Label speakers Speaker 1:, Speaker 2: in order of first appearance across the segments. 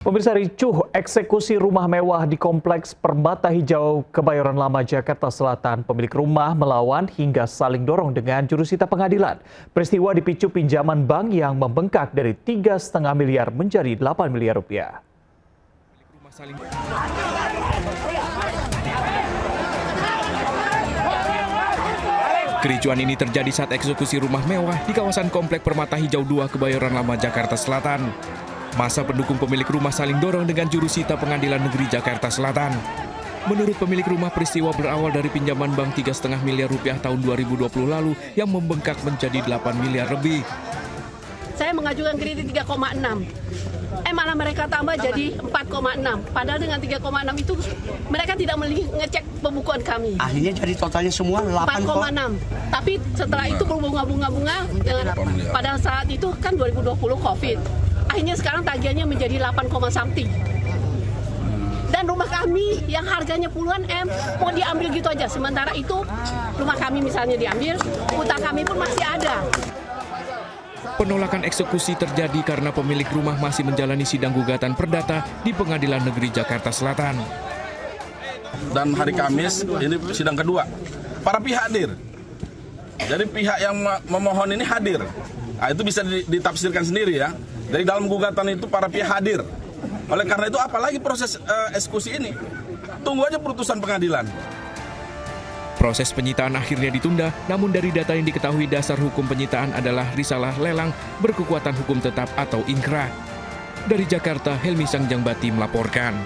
Speaker 1: Pemirsa, ricuh eksekusi rumah mewah di Kompleks Permata Hijau, Kebayoran Lama, Jakarta Selatan. Pemilik rumah melawan hingga saling dorong dengan jurusita pengadilan. Peristiwa dipicu pinjaman bank yang membengkak dari 3,5 miliar menjadi 8 miliar rupiah.
Speaker 2: Kericuan ini terjadi saat eksekusi rumah mewah di kawasan Kompleks Permata Hijau 2, Kebayoran Lama, Jakarta Selatan. Masa pendukung pemilik rumah saling dorong dengan jurusita Pengadilan Negeri Jakarta Selatan. Menurut pemilik rumah, peristiwa berawal dari pinjaman bank 3,5 miliar rupiah tahun 2020 lalu yang membengkak menjadi 8 miliar lebih.
Speaker 3: Saya mengajukan kredit 3,6. Malah mereka tambah jadi 4,6. Padahal dengan 3,6 itu mereka tidak ngecek pembukuan kami.
Speaker 4: Akhirnya jadi totalnya semua
Speaker 3: 4,6. Tapi setelah itu berbunga-bunga pada saat itu kan 2020 Covid. Akhirnya sekarang tagihannya menjadi 8, something. Dan rumah kami yang harganya puluhan M mau diambil gitu aja. Sementara itu rumah kami misalnya diambil, utang kami pun masih ada.
Speaker 2: Penolakan eksekusi terjadi karena pemilik rumah masih menjalani sidang gugatan perdata di Pengadilan Negeri Jakarta Selatan.
Speaker 5: Dan hari Kamis ini sidang kedua. Para pihak hadir. Jadi pihak yang memohon ini hadir. Nah, itu bisa ditafsirkan sendiri ya. Dari dalam gugatan itu para pihak hadir. Oleh karena itu apalagi proses eksekusi ini? Tunggu aja putusan pengadilan.
Speaker 2: Proses penyitaan akhirnya ditunda, namun dari data yang diketahui dasar hukum penyitaan adalah risalah lelang berkekuatan hukum tetap atau inkrah. Dari Jakarta, Helmi Sangjambati melaporkan.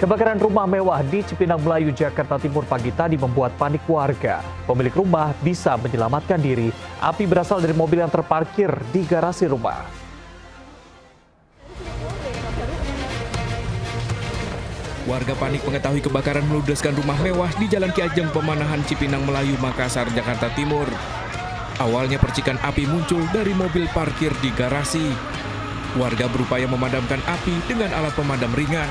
Speaker 1: Kebakaran rumah mewah di Cipinang Melayu, Jakarta Timur pagi tadi membuat panik warga. Pemilik rumah bisa menyelamatkan diri. Api berasal dari mobil yang terparkir di garasi rumah.
Speaker 2: Warga panik mengetahui kebakaran meludeskan rumah mewah di Jalan Ki Ajeng Pemanahan, Cipinang Melayu, Makassar, Jakarta Timur. Awalnya percikan api muncul dari mobil parkir di garasi. Warga berupaya memadamkan api dengan alat pemadam ringan.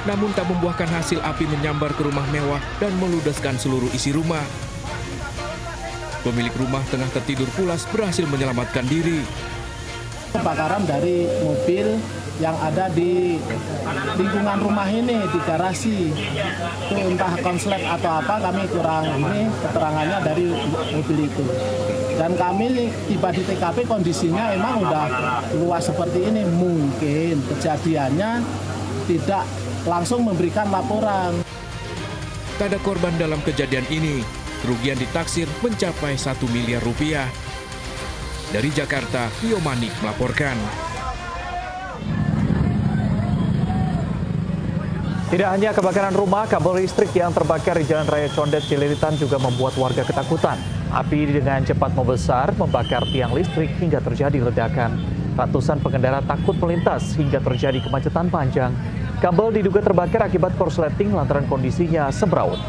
Speaker 2: Namun tak membuahkan hasil, api menyambar ke rumah mewah dan meludeskan seluruh isi rumah. Pemilik rumah tengah tertidur pulas berhasil menyelamatkan diri.
Speaker 6: Kebakaran dari mobil yang ada di lingkungan rumah ini, di garasi. Itu entah konslet atau apa, kami kurang ini keterangannya dari mobil itu. Dan kami tiba di TKP, kondisinya emang udah luas seperti ini. Mungkin kejadiannya tidak langsung memberikan laporan.
Speaker 2: Tak ada korban dalam kejadian ini. Kerugian ditaksir mencapai 1 miliar rupiah. Dari Jakarta, Rio Manik melaporkan.
Speaker 1: Tidak hanya kebakaran rumah, kabel listrik yang terbakar di Jalan Raya Condet Cililitan juga membuat warga ketakutan. Api dengan cepat membesar, membakar tiang listrik hingga terjadi ledakan. Ratusan pengendara takut melintas hingga terjadi kemacetan panjang. Kabel diduga terbakar akibat korsleting lantaran kondisinya semraut.